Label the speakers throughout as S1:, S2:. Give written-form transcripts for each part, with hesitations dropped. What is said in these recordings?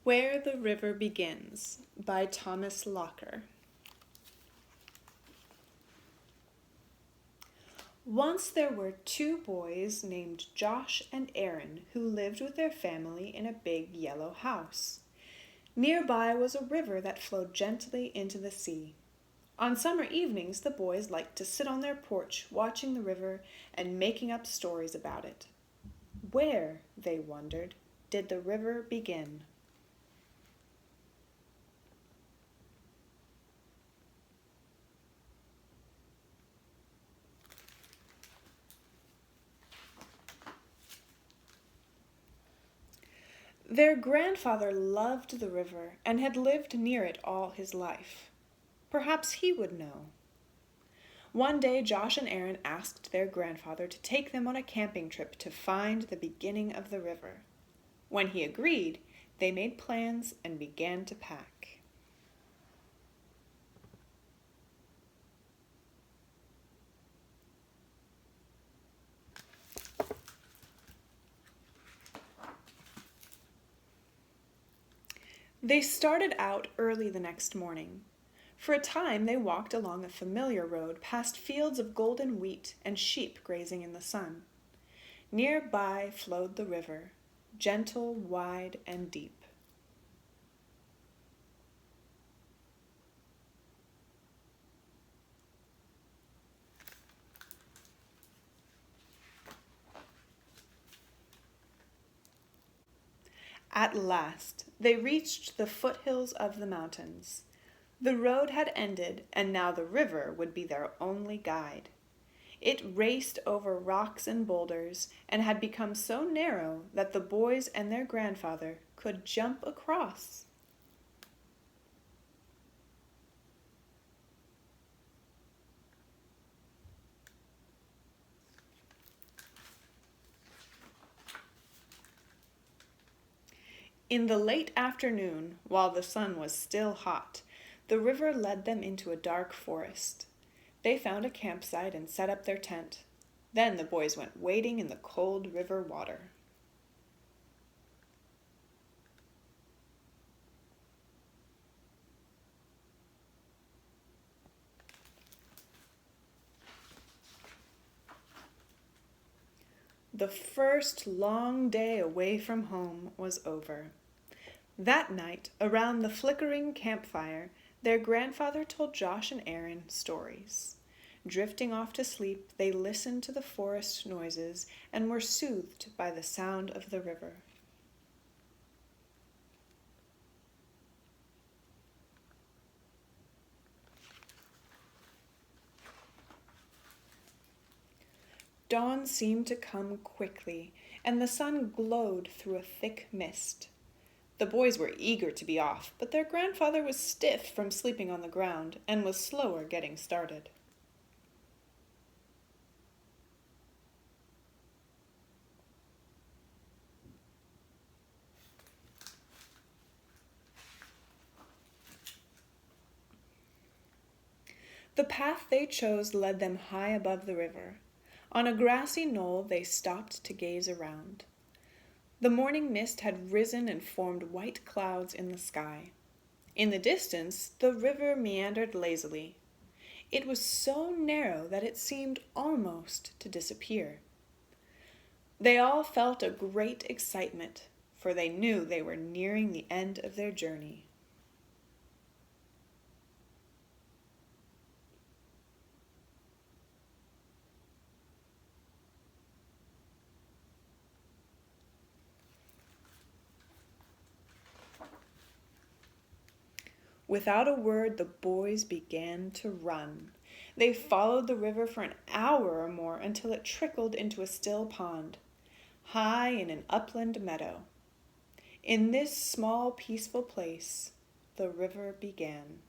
S1: Where the River Begins by Thomas Locker. Once there were two boys named Josh and Aaron who lived with their family in a big yellow house. Nearby was a river that flowed gently into the sea. On summer evenings, the boys liked to sit on their porch watching the river and making up stories about it. Where, they wondered, did the river begin? Their grandfather loved the river and had lived near it all his life. Perhaps he would know. One day Josh and Aaron asked their grandfather to take them on a camping trip to find the beginning of the river. When he agreed, they made plans and began to pack. They started out early the next morning. For a time they walked along a familiar road past fields of golden wheat and sheep grazing in the sun. Nearby flowed the river, gentle, wide, and deep. At last, they reached the foothills of the mountains. The road had ended, and now the river would be their only guide. It raced over rocks and boulders, and had become so narrow that the boys and their grandfather could jump across. In the late afternoon, while the sun was still hot, the river led them into a dark forest. They found a campsite and set up their tent. Then the boys went wading in the cold river water. The first long day away from home was over. That night, around the flickering campfire, their grandfather told Josh and Aaron stories. Drifting off to sleep, they listened to the forest noises and were soothed by the sound of the river. Dawn seemed to come quickly, and the sun glowed through a thick mist. The boys were eager to be off, but their grandfather was stiff from sleeping on the ground and was slower getting started. The path they chose led them high above the river. On a grassy knoll they stopped to gaze around. The morning mist had risen and formed white clouds in the sky. In the distance, the river meandered lazily. It was so narrow that it seemed almost to disappear. They all felt a great excitement, for they knew they were nearing the end of their journey. Without a word, the boys began to run. They followed the river for an hour or more until it trickled into a still pond, high in an upland meadow. In this small, peaceful place, the river began.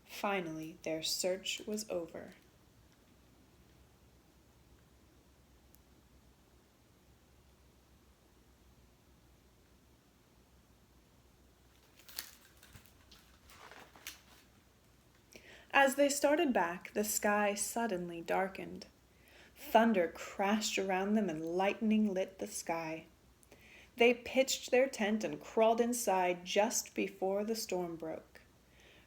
S1: Finally, their search was over. As they started back, the sky suddenly darkened. Thunder crashed around them and lightning lit the sky. They pitched their tent and crawled inside just before the storm broke.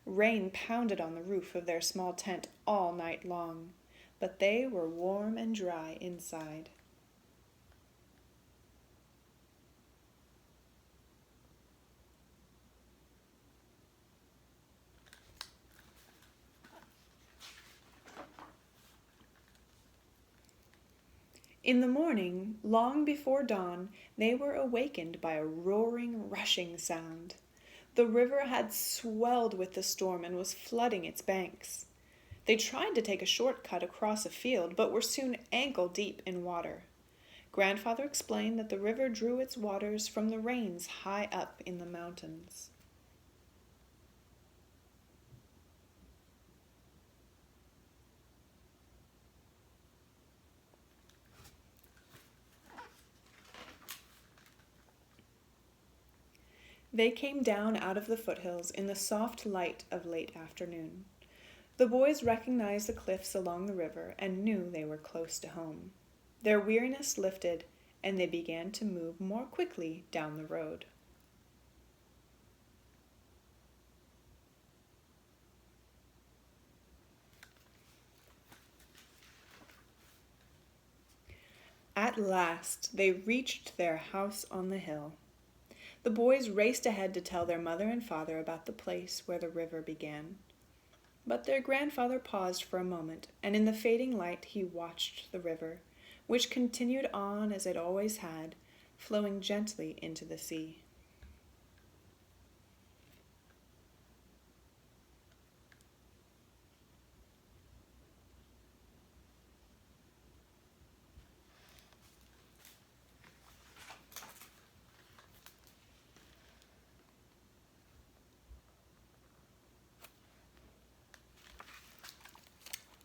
S1: Rain pounded on the roof of their small tent all night long, but they were warm and dry inside. In the morning, long before dawn, they were awakened by a roaring, rushing sound. The river had swelled with the storm and was flooding its banks. They tried to take a shortcut across a field, but were soon ankle deep in water. Grandfather explained that the river drew its waters from the rains high up in the mountains. They came down out of the foothills in the soft light of late afternoon. The boys recognized the cliffs along the river and knew they were close to home. Their weariness lifted, and they began to move more quickly down the road. At last they reached their house on the hill. The boys raced ahead to tell their mother and father about the place where the river began. But their grandfather paused for a moment, and in the fading light he watched the river, which continued on as it always had, flowing gently into the sea.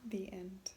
S1: The end.